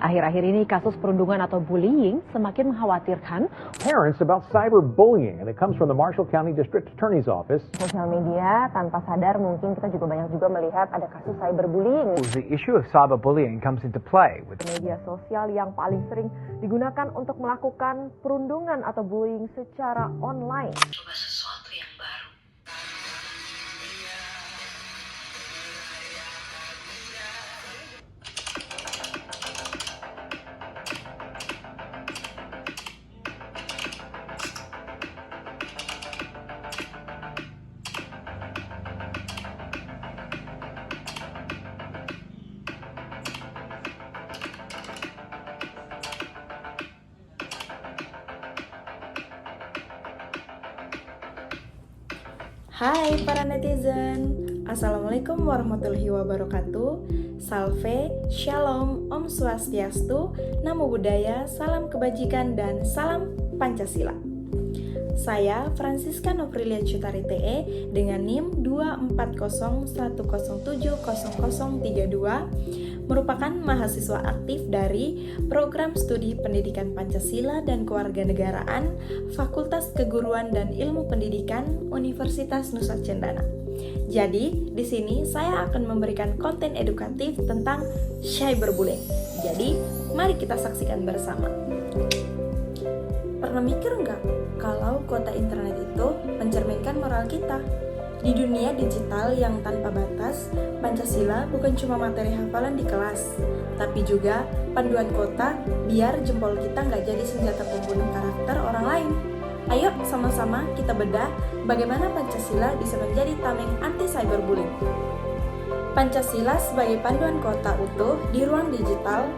Akhir-akhir ini kasus perundungan atau bullying semakin mengkhawatirkan. Parents about cyberbullying, and it comes from the Marshall County District Attorney's Office. Sosial media tanpa sadar mungkin kita juga banyak melihat ada kasus cyberbullying. The issue of cyberbullying comes into play with Media sosial yang paling sering digunakan untuk melakukan perundungan atau bullying secara online. Coba sesuatu yang baru. Hai para netizen, Assalamualaikum warahmatullahi wabarakatuh. Salve, Shalom, Om Swastiastu, Namo Buddhaya, Salam Kebajikan, dan Salam Pancasila. Saya Francisca Novrilia Cutari TE dengan NIM 24010070032 merupakan mahasiswa aktif dari Program Studi Pendidikan Pancasila dan Kewarganegaraan Fakultas Keguruan dan Ilmu Pendidikan Universitas Nusa Cendana. Jadi, di sini saya akan memberikan konten edukatif tentang cyberbullying. Jadi, mari kita saksikan bersama. Pernah mikir nggak kalau kuota internet itu mencerminkan moral kita? Di dunia digital yang tanpa batas, Pancasila bukan cuma materi hafalan di kelas, tapi juga panduan kota biar jempol kita nggak jadi senjata pembunuh karakter orang lain. Ayo sama-sama kita bedah bagaimana Pancasila bisa menjadi tameng anti cyberbullying. Pancasila sebagai panduan kota utuh di ruang digital.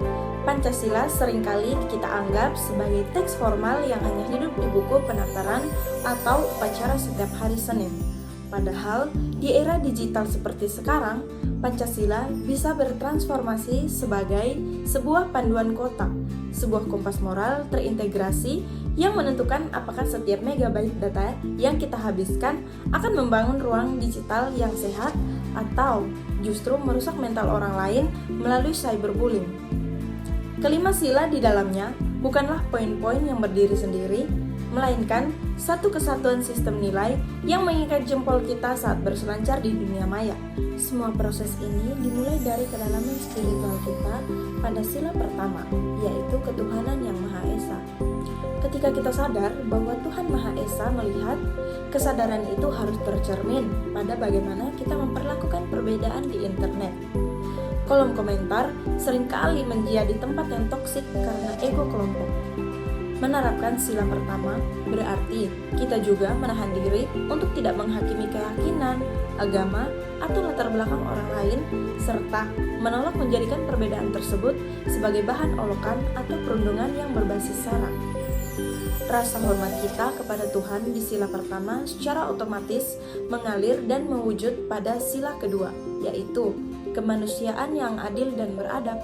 Pancasila seringkali kita anggap sebagai teks formal yang hanya hidup di buku pendaftaran atau upacara setiap hari Senin. Padahal, di era digital seperti sekarang, Pancasila bisa bertransformasi sebagai sebuah panduan kota, sebuah kompas moral terintegrasi yang menentukan apakah setiap megabyte data yang kita habiskan akan membangun ruang digital yang sehat atau justru merusak mental orang lain melalui cyberbullying. Kelima sila di dalamnya bukanlah poin-poin yang berdiri sendiri, melainkan satu kesatuan sistem nilai yang mengikat jempol kita saat berselancar di dunia maya. Semua proses ini dimulai dari kedalaman spiritual kita pada sila pertama, yaitu ketuhanan yang Maha Esa. Ketika kita sadar bahwa Tuhan Maha Esa melihat, kesadaran itu harus tercermin pada bagaimana kita memperlakukan perbedaan di internet. Kolom komentar seringkali menjadi tempat yang toksik karena ego kelompok. Menerapkan sila pertama berarti kita juga menahan diri untuk tidak menghakimi keyakinan, agama, atau latar belakang orang lain, serta menolak menjadikan perbedaan tersebut sebagai bahan olokan atau perundungan yang berbasis sara. Rasa hormat kita kepada Tuhan di sila pertama secara otomatis mengalir dan mewujud pada sila kedua, yaitu kemanusiaan yang adil dan beradab.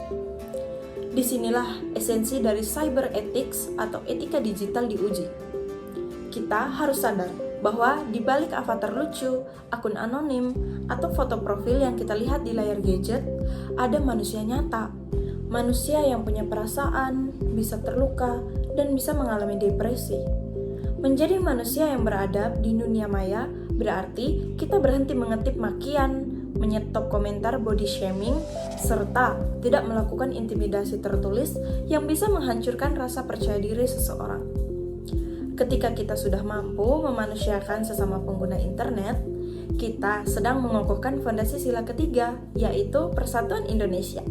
Disinilah esensi dari cyber ethics atau etika digital diuji. Kita harus sadar bahwa di balik avatar lucu, akun anonim, atau foto profil yang kita lihat di layar gadget, ada manusia nyata. Manusia yang punya perasaan, bisa terluka, dan bisa mengalami depresi. Menjadi manusia yang beradab di dunia maya berarti kita berhenti mengetik makian, menyetop komentar body shaming, serta tidak melakukan intimidasi tertulis yang bisa menghancurkan rasa percaya diri seseorang. Ketika kita sudah mampu memanusiakan sesama pengguna internet, kita sedang mengokohkan fondasi sila ketiga, yaitu Persatuan Indonesia.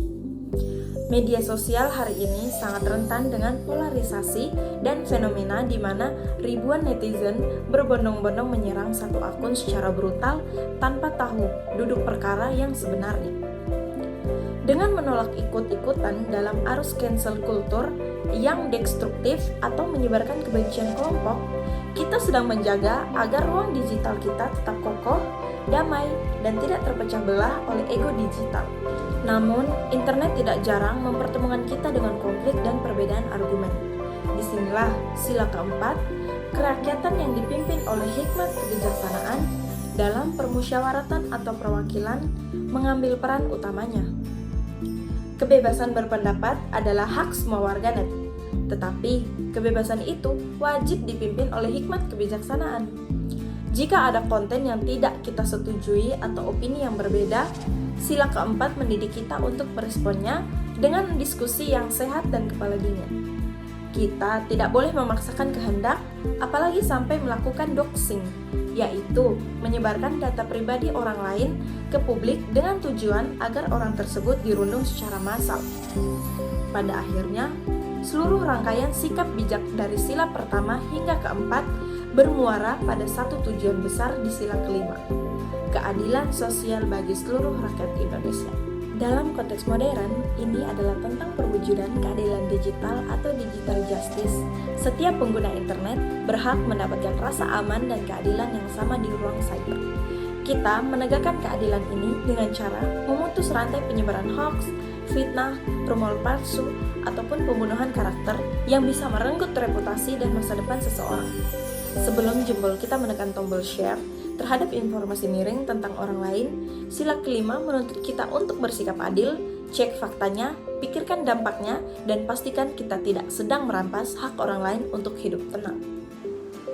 Media sosial hari ini sangat rentan dengan polarisasi dan fenomena di mana ribuan netizen berbondong-bondong menyerang satu akun secara brutal tanpa tahu duduk perkara yang sebenarnya. Dengan menolak ikut-ikutan dalam arus cancel culture yang destruktif atau menyebarkan kebencian kelompok, kita sedang menjaga agar ruang digital kita tetap kokoh, damai, dan tidak terpecah belah oleh ego digital. Namun, internet tidak jarang mempertemukan kita dengan konflik dan perbedaan argumen. Disinilah sila keempat, kerakyatan yang dipimpin oleh hikmat kebijaksanaan dalam permusyawaratan atau perwakilan mengambil peran utamanya. kebebasan berpendapat adalah hak semua warganet. Tetapi, kebebasan itu wajib dipimpin oleh hikmat kebijaksanaan. Jika ada konten yang tidak kita setujui atau opini yang berbeda, sila keempat mendidik kita untuk meresponnya dengan diskusi yang sehat dan kepala dingin. Kita tidak boleh memaksakan kehendak, apalagi sampai melakukan doxing, yaitu menyebarkan data pribadi orang lain ke publik dengan tujuan agar orang tersebut dirundung secara massal. Pada akhirnya, seluruh rangkaian sikap bijak dari sila pertama hingga keempat bermuara pada satu tujuan besar di sila kelima, keadilan sosial bagi seluruh rakyat Indonesia. Dalam konteks modern, ini adalah tentang perwujudan keadilan digital atau digital justice. Setiap pengguna internet berhak mendapatkan rasa aman dan keadilan yang sama di ruang cyber. Kita menegakkan keadilan ini dengan cara memutus rantai penyebaran hoax, fitnah, rumor palsu, ataupun pembunuhan karakter yang bisa merenggut reputasi dan masa depan seseorang. Sebelum jempol kita menekan tombol share terhadap informasi miring tentang orang lain, sila kelima menuntut kita untuk bersikap adil, cek faktanya, pikirkan dampaknya, dan pastikan kita tidak sedang merampas hak orang lain untuk hidup tenang.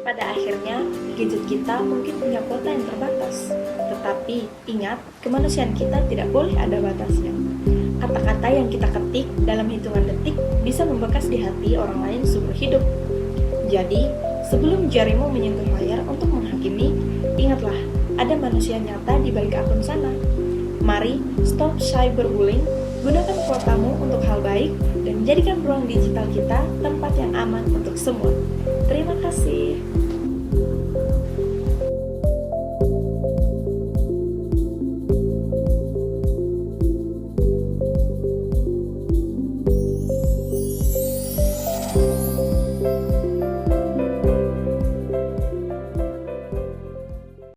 Pada akhirnya, gadget kita mungkin punya kuota yang terbatas, tetapi ingat, kemanusiaan kita tidak boleh ada batasnya. Kata-kata yang kita ketik dalam hitungan detik bisa membekas di hati orang lain seumur hidup. Jadi, sebelum jarimu menyentuh layar untuk menghakimi, ingatlah, ada manusia nyata di balik akun sana. Mari, stop cyberbullying, gunakan kuotamu untuk hal baik, dan jadikan ruang digital kita tempat yang aman untuk semua. Terima kasih.